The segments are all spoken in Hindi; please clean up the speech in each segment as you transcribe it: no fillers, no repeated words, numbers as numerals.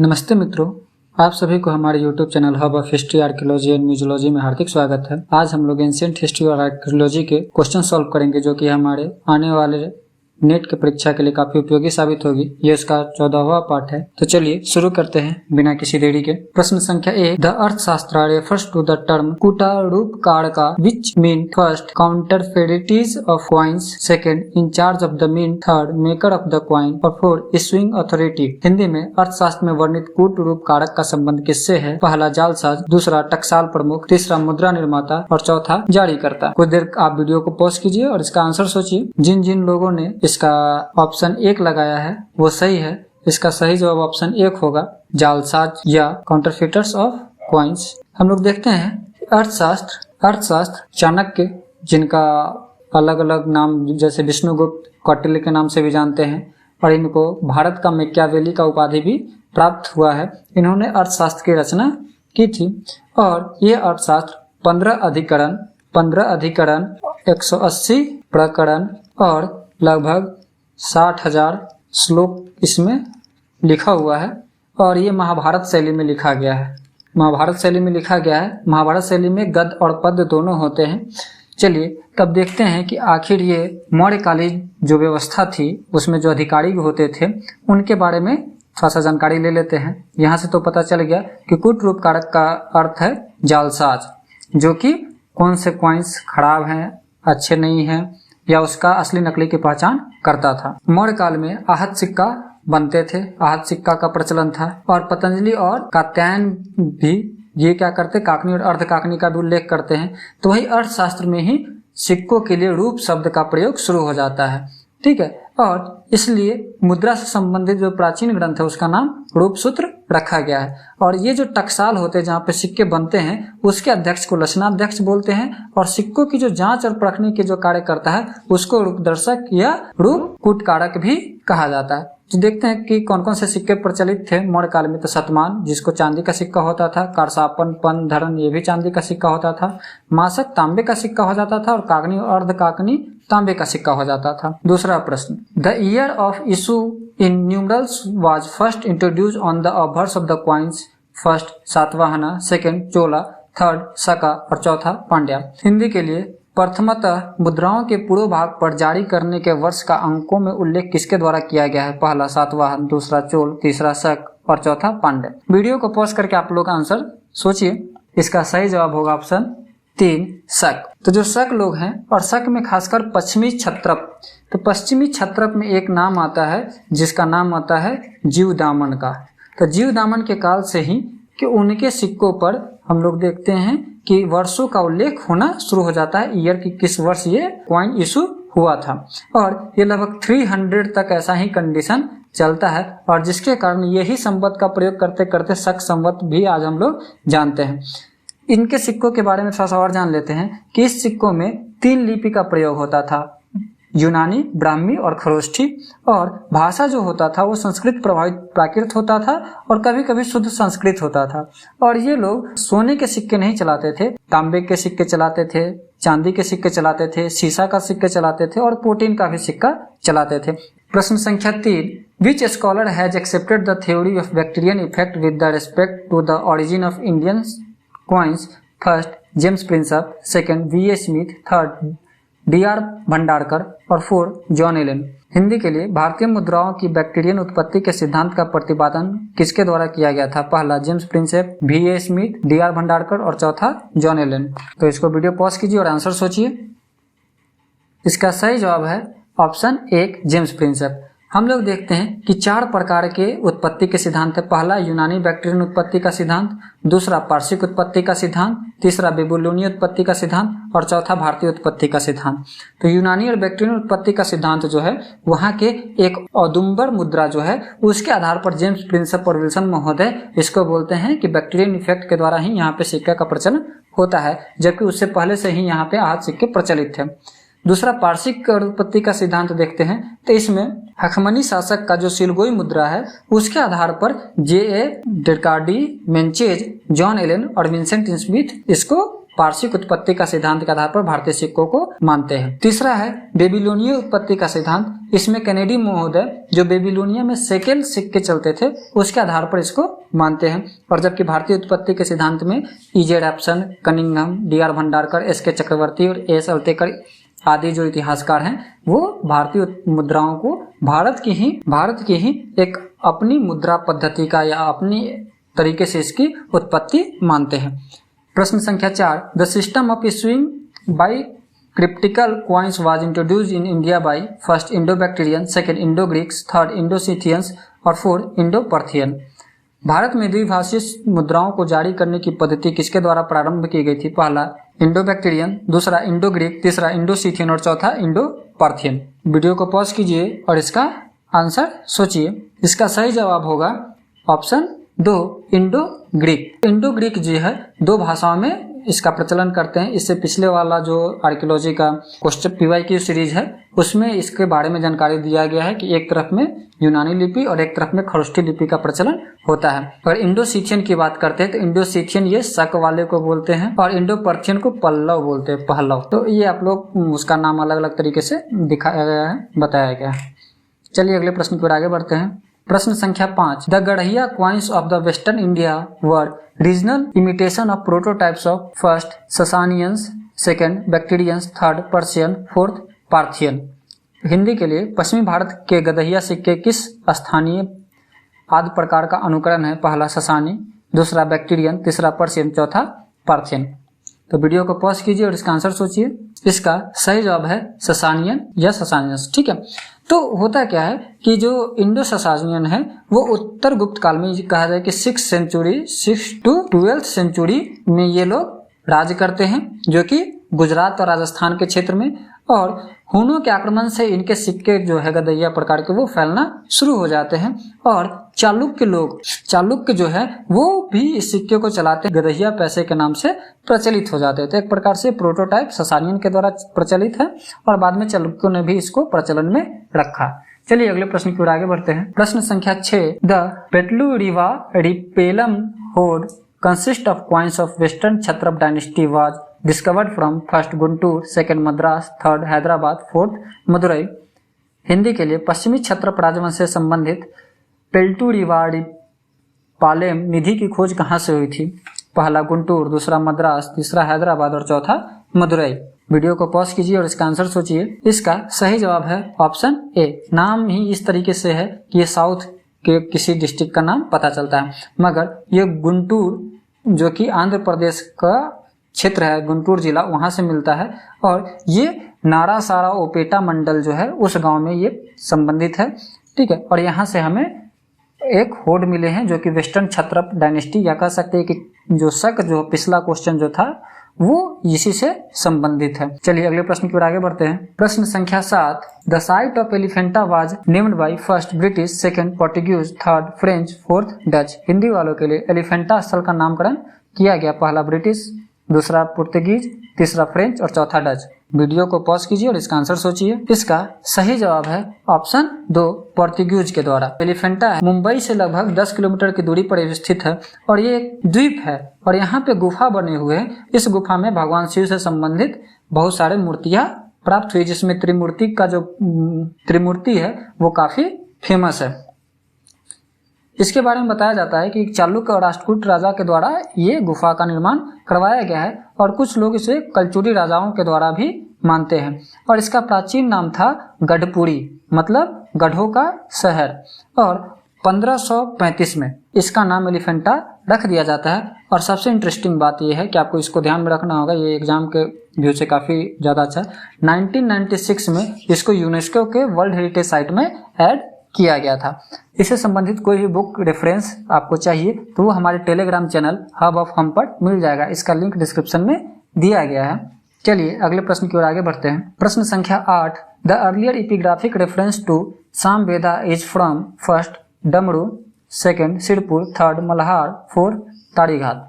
नमस्ते मित्रों, आप सभी को हमारे YouTube channel hub of history archaeology and museology में हार्दिक स्वागत है। आज हम लोग एंशिएंट हिस्ट्री और आर्कियोलॉजी के क्वेश्चन सॉल्व करेंगे, जो कि हमारे आने वाले नेट के परीक्षा के लिए काफी उपयोगी साबित होगी। ये इसका 14वां पार्ट है। तो चलिए शुरू करते हैं बिना किसी देरी के। प्रश्न संख्या 1, the Arthashastra refers to the term kutarupakaraka which mean first counterfeiters of coins, second in charge of the mint, third maker of the coin और फोर्थ इशुइंग अथॉरिटी। हिंदी में अर्थशास्त्र में वर्णित कूट रूप कारक का संबंध किससे है? पहला जालसाज, दूसरा टकसाल प्रमुख, तीसरा मुद्रा निर्माता और चौथा जारीकर्ता। कुछ देर आप वीडियो को पॉज कीजिए और इसका आंसर सोचिए। जिन जिन लोगों ने इसका ऑप्शन 1 लगाया है वो सही है। इसका सही जवाब ऑप्शन 1 होगा, जालसाज या काउंटरफिटर्स ऑफ कॉइन्स। हम लोग देखते हैं अर्थशास्त्र चाणक्य, जिनका अलग अलग नाम जैसे विष्णुगुप्त, कौटिल्य के नाम से भी जानते हैं, और इनको भारत का मैकियावेली का उपाधि भी प्राप्त हुआ है। इन्होंने अर्थशास्त्र की रचना की थी और ये अर्थशास्त्र 15 अधिकरण 180 प्रकरण और लगभग 60,000 श्लोक इसमें लिखा हुआ है। और ये महाभारत शैली में लिखा गया है। महाभारत शैली में गद्य और पद्य दोनों होते हैं। चलिए तब देखते हैं कि आखिर ये मौर्यकालीन जो व्यवस्था थी उसमें जो अधिकारी होते थे उनके बारे में थोड़ा सा जानकारी ले लेते हैं। यहाँ से तो पता चल गया कि कूट रूप कारक का अर्थ है जालसाज, जो कि कौन से कॉइन्स खराब हैं, अच्छे नहीं हैं, या उसका असली नकली की पहचान करता था। मौर्य काल में आहत सिक्का बनते थे, आहत सिक्का का प्रचलन था, और पतंजलि और कात्यायन भी ये क्या करते, काकनी और अर्ध काकनी का भी उल्लेख करते हैं। तो वही अर्थशास्त्र में ही सिक्कों के लिए रूप शब्द का प्रयोग शुरू हो जाता है। ठीक है, और इसलिए मुद्रा से संबंधित जो प्राचीन ग्रंथ है उसका नाम रूप सूत्र रखा गया है। और ये जो टकसाल होते हैं जहाँ पे सिक्के बनते हैं उसके अध्यक्ष को लक्षणाध्यक्ष बोलते हैं, और सिक्कों की जो जांच और परखने के जो कार्य करता है उसको रूपदर्शक या रूप कूटकारक भी कहा जाता है। तो देखते हैं कि कौन कौन से सिक्के प्रचलित थे मौर्य काल में। तो शतमान, जिसको चांदी का सिक्का होता था, कारसापन, पन, धरन, ये भी चांदी का सिक्का होता था। मासक तांबे का सिक्का हो जाता था, और काकनी और अर्ध काकनी तांबे का सिक्का हो जाता था। दूसरा प्रश्न, the year of issue in numerals was first introduce on the offers of the coins, first Satavahana, second Chola, third सका और चौथा पांड्या। हिंदी के लिए प्रथमतः मुद्राओं के पूर्व भाग पर जारी करने के वर्ष का अंकों में उल्लेख किसके द्वारा किया गया है? पहला सातवाहन, दूसरा चोल, तीसरा शक और चौथा पांड्य। वीडियो को पॉज करके आप लोग आंसर सोचिए। इसका सही जवाब होगा ऑप्शन 3, शक। तो जो शक लोग हैं, और शक में खासकर पश्चिमी क्षत्रप, तो पश्चिमी क्षत्रप में एक नाम आता है जिसका नाम आता है जीवदामन का। तो जीवदामन के काल से ही कि उनके सिक्कों पर हम लोग देखते हैं कि वर्षों का उल्लेख होना शुरू हो जाता है, ईयर की किस वर्ष ये कॉइन इशू हुआ था। और ये लगभग 300 तक ऐसा ही कंडीशन चलता है, और जिसके कारण यही संवत का प्रयोग करते करते शक संवत भी आज हम लोग जानते हैं। इनके सिक्कों के बारे में थोड़ा सा और जान लेते हैं कि इस सिक्कों में 3 लिपि का प्रयोग होता था, यूनानी, ब्राह्मी और खरोष्ठी। और भाषा जो होता था वो संस्कृत प्रभावित प्राकृत होता था, और कभी कभी शुद्ध संस्कृत होता था। और ये लोग सोने के सिक्के नहीं चलाते थे, तांबे के सिक्के चलाते थे, चांदी के सिक्के चलाते थे, सीसा का सिक्के चलाते थे, और प्रोटीन का भी सिक्का चलाते थे। प्रश्न संख्या 3, which scholar has accepted the theory of Bactrian effect with the respect to the origin of Indian coins? First James Prinsep, second V A Smith, third D.R. Bhandarkar और फोर्थ जॉन एलन। हिंदी के लिए भारतीय मुद्राओं की बैक्टीरियन उत्पत्ति के सिद्धांत का प्रतिपादन किसके द्वारा किया गया था? पहला James Prinsep, V.A. Smith, D.R. Bhandarkar और चौथा जॉन एलन। तो इसको वीडियो पॉज कीजिए और आंसर सोचिए। इसका सही जवाब है ऑप्शन 1, जेम्स प्रिंसेप। हम लोग देखते हैं कि 4 प्रकार के उत्पत्ति के सिद्धांत है। पहला यूनानी बैक्टीरियन उत्पत्ति का सिद्धांत, दूसरा पारसिक उत्पत्ति का सिद्धांत, तीसरा बेबीलोनीय उत्पत्ति का सिद्धांत और चौथा भारतीय उत्पत्ति का सिद्धांत। तो यूनानी और बैक्टीरियन उत्पत्ति का सिद्धांत जो है वहाँ के एक औदुंबर मुद्रा जो है उसके आधार पर जेम्स प्रिंसेप और विल्सन महोदय इसको बोलते हैं कि बैक्टीरियन इफेक्ट के द्वारा ही यहाँ पे सिक्के का प्रचलन होता है, जबकि उससे पहले से ही यहाँ पे आहत सिक्के प्रचलित थे। दूसरा पारसिक उत्पत्ति का सिद्धांत देखते हैं, तो इसमें हखमनी शासक का जो सिलगोई मुद्रा है उसके आधार पर J.A. डेकार्डी, मेंचेज, जॉन एलन और विंसेंट स्मिथ इसको पारसिक उत्पत्ति का सिद्धांत के आधार पर भारतीय सिक्कों को मानते हैं। तीसरा है बेबीलोनीय उत्पत्ति का सिद्धांत। इसमें कैनेडी महोदय जो बेबीलोनिया में सेकेल सिक्के चलते थे उसके आधार पर इसको मानते हैं। और जबकि भारतीय उत्पत्ति के सिद्धांत में E.J. Raphson, Cunningham, D.R. Bhandarkar, S.K. चक्रवर्ती और A.S. अल्तेकर आदि जो इतिहासकार हैं वो भारतीय मुद्राओं को भारत की ही एक अपनी मुद्रा पद्धति का या अपनी तरीके से इसकी उत्पत्ति मानते हैं। प्रश्न संख्या 4, the system of issuing by cryptical coins was introduced in India by first Indo Bactrian, second Indo Greeks, third Indo Scythians और फोर्थ इंडो पर्थियन। भारत में द्विभाषी मुद्राओं को जारी करने की पद्धति किसके द्वारा प्रारंभ की गई थी? पहला इंडो बैक्टीरियन, दूसरा इंडो ग्रीक, तीसरा इंडो सिथियन और चौथा इंडो पर्थियन। वीडियो को पॉज कीजिए और इसका आंसर सोचिए। इसका सही जवाब होगा option 2 Indo Greek. Indo Greek जो है 2 भाषाओं में इसका प्रचलन करते हैं। इससे पिछले वाला जो आर्कियोलॉजी का क्वेश्चन PYQ सीरीज है उसमें इसके बारे में जानकारी दिया गया है कि एक तरफ में यूनानी लिपि और एक तरफ में खरोष्ठी लिपि का प्रचलन होता है। अगर इंडो सिथियन की बात करते हैं तो इंडो सिथियन ये शक वाले को बोलते हैं और इंडो पर्थियन को पल्लव बोलते हैं, पहलव। तो ये आप लोग उसका नाम अलग अलग तरीके से दिखाया गया है, बताया गया है। चलिए अगले प्रश्न की ओर आगे बढ़ते हैं। प्रश्न संख्या 5, the Gadhiya coins of the western India were regional imitation of prototypes of first Sassanians, second Bactrians, third Persian, fourth Parthian. Hindi के लिए पश्चिमी भारत के गदहिया सिक्के किस स्थानीय आदि प्रकार का अनुकरण है? पहला ससानी, दूसरा बैक्टीरियन, तीसरा पर्शियन, चौथा पार्थियन। तो वीडियो को पॉज कीजिए और इसका आंसर सोचिए। इसका सही जवाब है ससानियन या ससानियंस। ठीक है, तो होता क्या है कि जो इंडो ससानियन है वो उत्तर गुप्त काल में कहा जाए कि 6 to 12th सेंचुरी में ये लोग राज करते हैं, जो कि गुजरात और राजस्थान के क्षेत्र में। और हुनों के आक्रमण से इनके सिक्के जो है गदहिया प्रकार के वो फैलना शुरू हो जाते हैं और चालुक्य जो है वो भी इस सिक्के को चलाते गदहिया पैसे के नाम से प्रचलित हो जाते हैं। तो एक प्रकार से प्रोटोटाइप ससानियन के द्वारा प्रचलित है और बाद में चालुक्यों ने भी इसको प्रचलन में रखा। चलिए अगले प्रश्न की ओर आगे बढ़ते हैं। प्रश्न संख्या 6, द पेटलूरिवा रिपेलम होड consist of coins of Western Kshatrap dynasty was discovered from first Guntur, second Madras, third Hyderabad, fourth Madurai। Hindi के लिए पश्चिमी क्षत्रप राजवंश से संबंधित पेल्टूरिवाड़ी पालेम निधि की खोज कहाँ से हुई थी? पहला गुंटूर, दूसरा मद्रास, तीसरा हैदराबाद और चौथा मदुरई। वीडियो को पॉज कीजिए और इसका आंसर सोचिए। इसका सही जवाब है ऑप्शन ए। नाम ही इस तरीके से है कि ये साउथ के किसी डिस्ट्रिक्ट का नाम पता चलता है, मगर ये गुंटूर जो कि आंध्र प्रदेश का क्षेत्र है, गुंटूर जिला, वहां से मिलता है। और ये नारासारा ओपेटा मंडल जो है उस गांव में ये संबंधित है। ठीक है, और यहाँ से हमें एक होड मिले हैं जो कि वेस्टर्न क्षत्रप डायनेस्टी, या कह सकते हैं कि जो पिछला क्वेश्चन जो था वो इसी से संबंधित है। चलिए अगले प्रश्न की ओर आगे बढ़ते हैं। प्रश्न संख्या 7, the site of Elephanta was named by first British, second Portuguese, third French, fourth Dutch. Hindi वालों के लिए एलिफेंटा स्थल का नामकरण किया गया। पहला ब्रिटिश, दूसरा पुर्तगीज, तीसरा फ्रेंच और चौथा डच। वीडियो को पॉज कीजिए और इसका आंसर सोचिए। इसका सही जवाब है ऑप्शन 2 पोर्तुगीज के द्वारा। एलिफेंटा मुंबई से लगभग 10 किलोमीटर की दूरी पर स्थित है और ये एक द्वीप है और यहाँ पे गुफा बने हुए हैं। इस गुफा में भगवान शिव से संबंधित बहुत सारे मूर्तियां प्राप्त हुई, जिसमें त्रिमूर्ति है वो काफी फेमस है। इसके बारे में बताया जाता है कि चालुक्य और राष्ट्रकूट राजा के द्वारा ये गुफा का निर्माण करवाया गया है और कुछ लोग इसे कलचुरी राजाओं के द्वारा भी मानते हैं। और इसका प्राचीन नाम था गढ़पुरी, मतलब गढ़ों का शहर। और 1535 में इसका नाम एलिफेंटा रख दिया जाता है। और सबसे इंटरेस्टिंग बात यह है कि आपको इसको ध्यान में रखना होगा, ये एग्जाम के व्यू से काफी ज्यादा अच्छा है। 1996 में इसको यूनेस्को के वर्ल्ड हेरिटेज साइट में ऐड किया गया था। इससे संबंधित कोई भी बुक रेफरेंस आपको चाहिए तो वो हमारे टेलीग्राम चैनल हब ऑफ हम पर मिल जाएगा। इसका लिंक डिस्क्रिप्शन में दिया गया है। चलिए अगले प्रश्न की ओर आगे बढ़ते हैं। प्रश्न संख्या 8, the earlier epigraphic reference to Samaveda is from first Damru, second Sirpur, third Malhar, fourth ताड़ीघाट।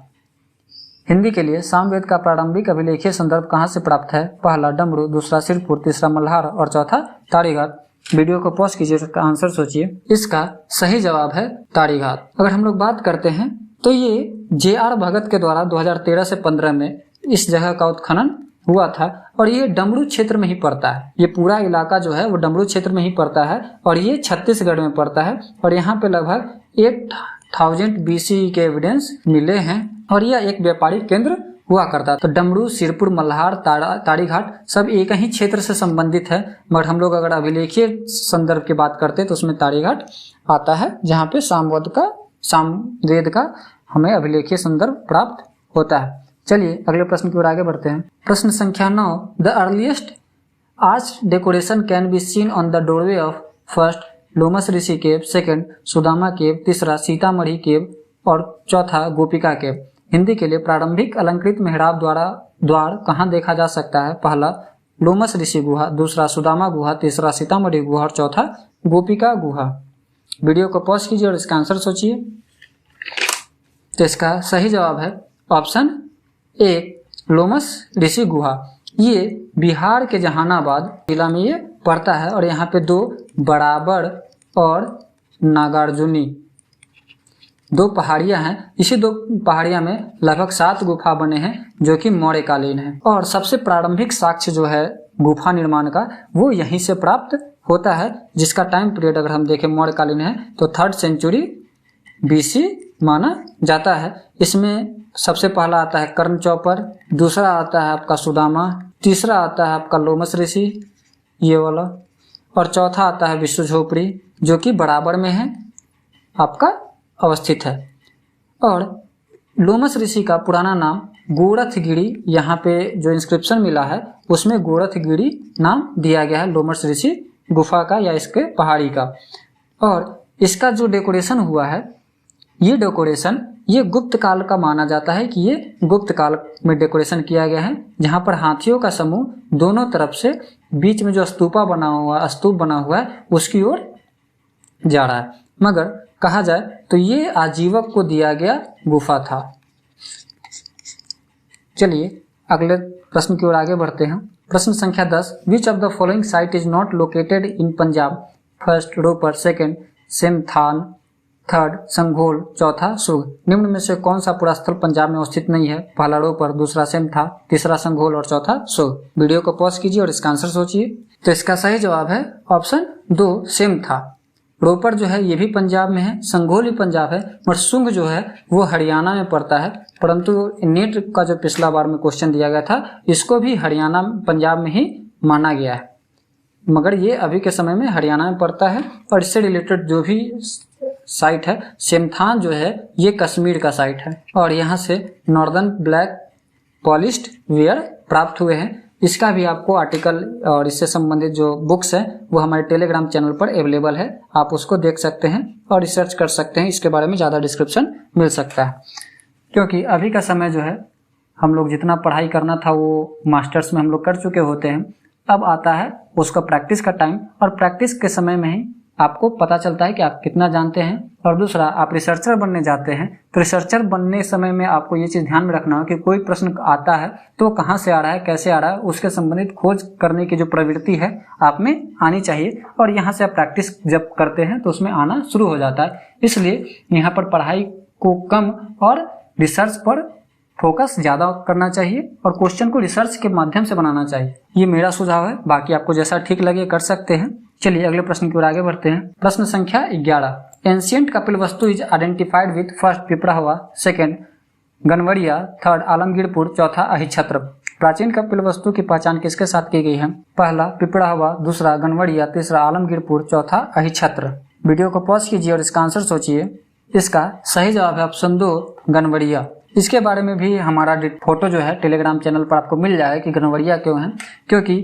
हिंदी के लिए सामवेद का प्रारंभिक अभिलेखीय संदर्भ कहाँ से प्राप्त है? पहला डमरू, दूसरा सिरपुर, तीसरा मल्हार और चौथा ताड़ीघाट। वीडियो को पॉज कीजिए, इसका आंसर सोचिए। इसका सही जवाब है ताड़ीघाट। अगर हम लोग बात करते हैं तो ये JR भगत के द्वारा 2013 से 15 में इस जगह का उत्खनन हुआ था और ये डमरू क्षेत्र में ही पड़ता है। ये पूरा इलाका जो है वो डमरू क्षेत्र में ही पड़ता है और ये छत्तीसगढ़ में पड़ता है और यहाँ पे लगभग 8000 BC के एविडेंस मिले हैं और यह एक व्यापारिक केंद्र हुआ करता। तो डमरू, सिरपुर, मल्हार, ताड़ीघाट सब एक ही क्षेत्र से संबंधित है, मगर हम लोग अगर अभिलेखीय संदर्भ की बात करते हैं तो उसमें ताड़ीघाट आता है जहाँ पे सामवेद का हमें अभिलेखीय संदर्भ प्राप्त होता है। चलिए अगले प्रश्न की ओर आगे बढ़ते हैं। प्रश्न संख्या 9, the earliest arch decoration can be seen on the doorway of first Lomas Rishi cave, second Sudama cave, तीसरा सीतामढ़ी केव और चौथा गोपिका केव। हिंदी के लिए प्रारंभिक अलंकृत मेहराब द्वार कहाँ देखा जा सकता है? पहला लोमस ऋषि गुहा, दूसरा सुदामा गुहा, तीसरा सीतामढ़ी गुहा और चौथा गोपिका गुहा। वीडियो को पॉज कीजिए और इसका आंसर सोचिए। तो इसका सही जवाब है ऑप्शन ए, लोमस ऋषि गुहा। ये बिहार के जहानाबाद जिला में ये पड़ता है और यहाँ पे 2 बराबर और नागार्जुनी 2 पहाड़ियां हैं। इसी 2 पहाड़ियां में लगभग 7 गुफा बने हैं जो कि मौर्यकालीन है और सबसे प्रारंभिक साक्ष्य जो है गुफा निर्माण का वो यहीं से प्राप्त होता है, जिसका टाइम पीरियड अगर हम देखें मौर्यकालीन है तो 3rd सेंचुरी BC माना जाता है। इसमें सबसे पहला आता है कर्ण चौपर, दूसरा आता है आपका सुदामा, तीसरा आता है आपका लोमस ऋषि ये वाला और चौथा आता है विष्णु झोपड़ी जो कि बराबर में है आपका अवस्थित है। और लोमस ऋषि का पुराना नाम गोरथगिरी, यहाँ पे जो इंस्क्रिप्शन मिला है उसमें गोरथगिरी नाम दिया गया है लोमस ऋषि गुफा का या इसके पहाड़ी का। और इसका जो डेकोरेशन हुआ है ये डेकोरेशन ये गुप्त काल का माना जाता है कि ये गुप्त काल में डेकोरेशन किया गया है, जहाँ पर हाथियों का समूह दोनों तरफ से बीच में जो स्तूप बना हुआ है उसकी ओर जा रहा है। मगर कहा जाए तो ये आजीवक को दिया गया गुफा था। चलिए अगले प्रश्न की ओर आगे बढ़ते हैं। प्रश्न संख्या 10, which of the following site is not located in Punjab? First Ropar, second Semthan, third Sanghol, चौथा सुग। निम्न में से कौन सा पुरा स्थल पंजाब में अवस्थित नहीं है? पहला रोपर, दूसरा सेमथा, तीसरा संघोल और चौथा सुग। वीडियो को पॉज कीजिए और इसका आंसर सोचिए। तो इसका सही जवाब है ऑप्शन 2 सेमथा। रोपर जो है ये भी पंजाब में है, संघोल भी पंजाब है, मगर सुंग जो है वो हरियाणा में पड़ता है। परंतु नेट का जो पिछला बार में क्वेश्चन दिया गया था इसको भी हरियाणा पंजाब में ही माना गया है, मगर ये अभी के समय में हरियाणा में पड़ता है। और इससे रिलेटेड जो भी साइट है सेमथान जो है ये कश्मीर का साइट है और यहाँ से नॉर्दर्न ब्लैक पॉलिश्ड वेयर प्राप्त हुए हैं। इसका भी आपको आर्टिकल और इससे संबंधित जो बुक्स है वो हमारे टेलीग्राम चैनल पर अवेलेबल है, आप उसको देख सकते हैं और रिसर्च कर सकते हैं। इसके बारे में ज़्यादा डिस्क्रिप्शन मिल सकता है, क्योंकि अभी का समय जो है हम लोग जितना पढ़ाई करना था वो मास्टर्स में हम लोग कर चुके होते हैं। अब आता है उसका प्रैक्टिस का टाइम और प्रैक्टिस के समय में ही आपको पता चलता है कि आप कितना जानते हैं। और दूसरा, आप रिसर्चर बनने जाते हैं तो रिसर्चर बनने समय में आपको ये चीज़ ध्यान में रखना हो कि कोई प्रश्न आता है तो कहाँ से आ रहा है, कैसे आ रहा है, उसके संबंधित खोज करने की जो प्रवृत्ति है आप में आनी चाहिए। और यहाँ से आप प्रैक्टिस जब करते हैं तो उसमें आना शुरू हो जाता है। इसलिए यहाँ पर पढ़ाई को कम और रिसर्च पर फोकस ज़्यादा करना चाहिए और क्वेश्चन को रिसर्च के माध्यम से बनाना चाहिए। ये मेरा सुझाव है, बाकी आपको जैसा ठीक लगे कर सकते हैं। चलिए अगले प्रश्न की ओर आगे बढ़ते हैं। प्रश्न संख्या 11, ancient Kapilavastu is identified with first Piprahwa, second Ganwaria, third Alamgirpur, चौथा अहिछत्र। प्राचीन कपिलवस्तु की पहचान किसके साथ की गई है? पहला पिपराहवा, दूसरा गनवरिया, तीसरा आलमगीरपुर, चौथा अहिछत्र। वीडियो को पॉज कीजिए और इसका आंसर सोचिए। इसका सही जवाब है ऑप्शन 2 गनवरिया। इसके बारे में भी हमारा फोटो जो है टेलीग्राम चैनल पर आपको मिल जाएगा कि गनवरिया क्यों है, क्योंकि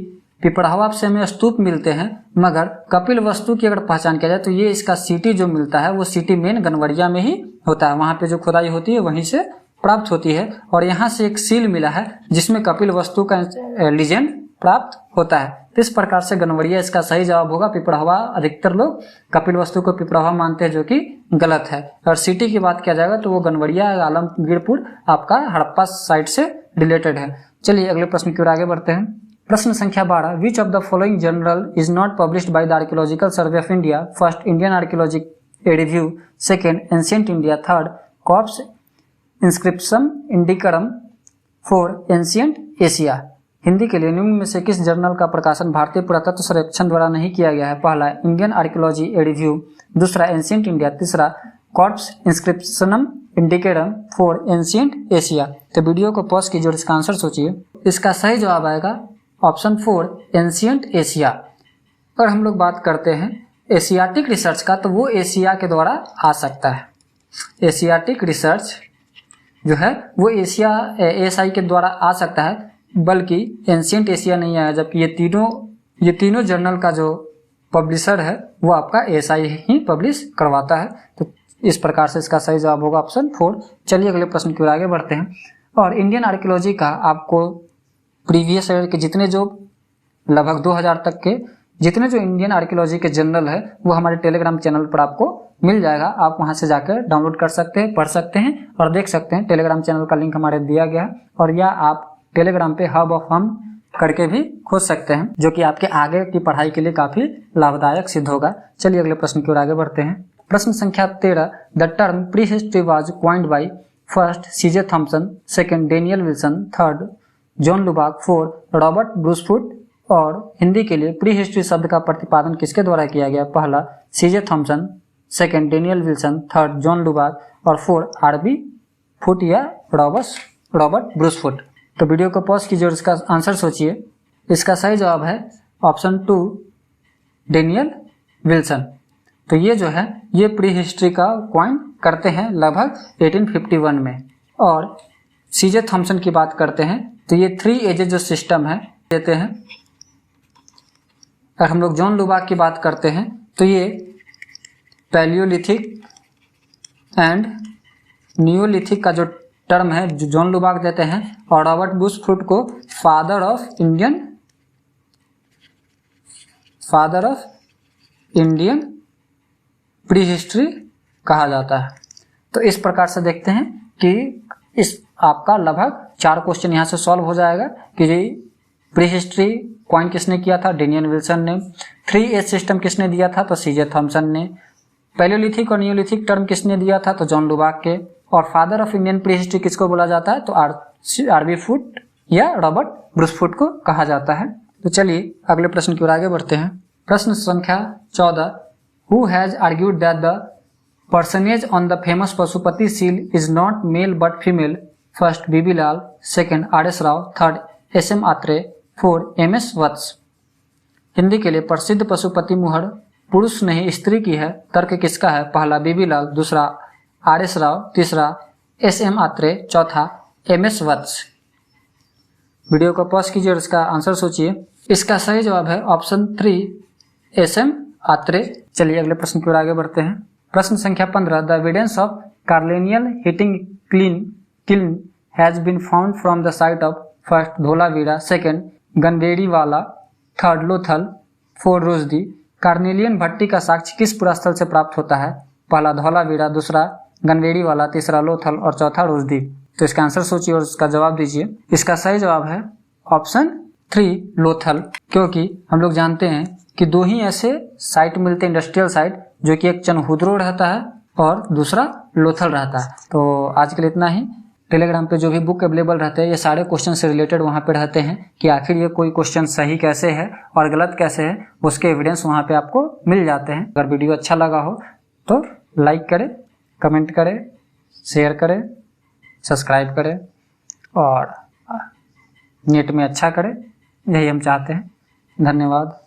पिपराहवा से हमें स्तूप मिलते हैं, मगर कपिल वस्तु की अगर पहचान किया जाए तो ये इसका सिटी जो मिलता है वो सिटी मेन गनवरिया में ही होता है। वहाँ पे जो खुदाई होती है वहीं से प्राप्त होती है और यहाँ से एक सील मिला है जिसमें कपिल वस्तु का लीजेंड प्राप्त होता है। तो इस प्रकार से गनवरिया इसका सही जवाब होगा। पिपराहवा अधिकतर लोग कपिल वस्तु को पिपराहवा मानते हैं जो कि गलत है। और सिटी की बात किया जाएगा तो वो गनवरिया आलमगीरपुर आपका हड़प्पा साइड से रिलेटेड है। चलिए अगले प्रश्न की ओर आगे बढ़ते हैं। प्रश्न संख्या 12, which of the following journal is not published by the archaeological survey of India? First Indian archaeology review, second ancient India, third corpus inscriptionum indicarum, 4 ancient Asia. Hindi के लिए निम्न में से किस जर्नल का प्रकाशन भारतीय पुरातत्व सर्वेक्षण द्वारा नहीं किया गया है? पहला इंडियन आर्कियोलॉजी ए रिव्यू, दूसरा एंशिएंट इंडिया, तीसरा कॉर्प्स इंस्क्रिप्शनम इंडिकेटम, 4 एंशिएंट एशिया। तो वीडियो को पॉज कीजिए और इसका आंसर सोचिए। इसका सही जवाब आएगा ऑप्शन 4 एंशिएंट एशिया। और हम लोग बात करते हैं एशियाटिक रिसर्च का, तो वो एशिया के द्वारा आ सकता है। एशियाटिक रिसर्च जो है वो एशिया एएसआई के द्वारा आ सकता है, बल्कि एंशिएंट एशिया नहीं आया, जबकि ये तीनों जर्नल का जो पब्लिशर है वो आपका एएसआई ही पब्लिश करवाता है। तो इस प्रकार से इसका सही जवाब होगा ऑप्शन 4। चलिए अगले प्रश्न की ओर आगे बढ़ते हैं। और इंडियन आर्कियोलॉजी का आपको प्रीवियस ईयर के जितने जो लगभग 2000 तक के जितने जो इंडियन आर्कियोलॉजी के जर्नल है वो हमारे टेलीग्राम चैनल पर आपको मिल जाएगा। आप वहां से जाकर डाउनलोड कर सकते हैं, पढ़ सकते हैं और देख सकते हैं। टेलीग्राम चैनल का लिंक हमारे दिया गया है, और या आप टेलीग्राम पे हब ऑफ हम करके भी खोज सकते हैं, जो कि आपके आगे की पढ़ाई के लिए काफी लाभदायक सिद्ध होगा। चलिए अगले प्रश्न की ओर आगे बढ़ते हैं। प्रश्न संख्या 13, the term prehistory was coined by first CJ Thompson, second Daniel Wilson, third John Lubbock, fourth Robert Bruce Foote. और हिंदी के लिए प्री हिस्ट्री शब्द का प्रतिपादन किसके द्वारा किया गया? पहला CJ Thompson, second Daniel Wilson, third John Lubbock और फोर्थ आरबी फुट या रॉबर्ट ब्रूसफुट। तो वीडियो को पॉज कीजिए और इसका आंसर सोचिए। इसका सही जवाब है ऑप्शन 2 डेनियल विल्सन। तो ये जो है ये प्री हिस्ट्री का क्वाइन करते हैं लगभग 1851 में। और सीजे थॉम्सन की बात करते हैं तो ये 3 एजेस जो सिस्टम है देते हैं। अगर हम लोग जॉन लुबाक की बात करते हैं तो ये पैलियोलिथिक एंड नियोलिथिक का जो टर्म है जो जॉन लुबाक देते हैं, और रॉबर्ट ब्रूसफुट को father of Indian pre history कहा जाता है। तो इस प्रकार से देखते हैं कि इस आपका लगभग 4 क्वेश्चन यहाँ से सॉल्व हो जाएगा कि प्री हिस्ट्री क्वाइन किसने किया था? डेनियल विल्सन ने। 3 एज सिस्टम किसने दिया था? तो सीजे थॉम्सन ने। पैलियोलिथिक और नियोलिथिक टर्म किसने दिया था? तो जॉन लुबाक के। और father of Indian pre history किसको बोला जाता है? तो आरबी फुट या रॉबर्ट ब्रूसफुट को कहा जाता है। तो चलिए अगले प्रश्न की ओर आगे बढ़ते हैं। प्रश्न संख्या 14, who has argued that the personage on the famous Pashupati seal is not male but female? First BB Lal, second RS. Rao, third SM. Atre, 4 MS. Vats. Hindi के लिए प्रसिद्ध पशुपति मुहर पुरुष नहीं स्त्री की है, तर्क किसका है? पहला बीबी लाल, दूसरा आर.एस. राव, तीसरा एस.एम. आत्रे, चौथा एम.एस. वत्स। वीडियो को पॉज कीजिए और इसका आंसर सोचिए। इसका सही जवाब है ऑप्शन 3 एस.एम. आत्रे। चलिए अगले प्रश्न की ओर आगे बढ़ते हैं। प्रश्न संख्या 15, the evidence of carnelian heating kiln has been found from the site of first Dholavira, second Ganweriwala, third Lothal, 4 Rojdi. Carnelian भट्टी का साक्ष्य किस पुरास्थल से प्राप्त होता है? पहला धौलावीरा, दूसरा गनवेरीवाला, तीसरा लोथल और चौथा रोजदी। तो इसका आंसर सोचिए और इसका जवाब दीजिए। इसका सही जवाब है ऑप्शन 3 लोथल, क्योंकि हम लोग जानते हैं कि 2 ही ऐसे साइट मिलते हैं इंडस्ट्रियल साइट, जो कि एक चनहुद्रो रहता है और दूसरा लोथल रहता है। तो आज के लिए इतना ही। टेलीग्राम पे जो भी बुक अवेलेबल रहते हैं ये सारे क्वेश्चन से रिलेटेड वहाँ पे रहते हैं कि आखिर ये कोई क्वेश्चन सही कैसे है और गलत कैसे है, उसके एविडेंस वहाँ पे आपको मिल जाते हैं। अगर वीडियो अच्छा लगा हो तो लाइक करें, कमेंट करें, शेयर करें, सब्सक्राइब करें और नेट में अच्छा करें, यही हम चाहते हैं। धन्यवाद।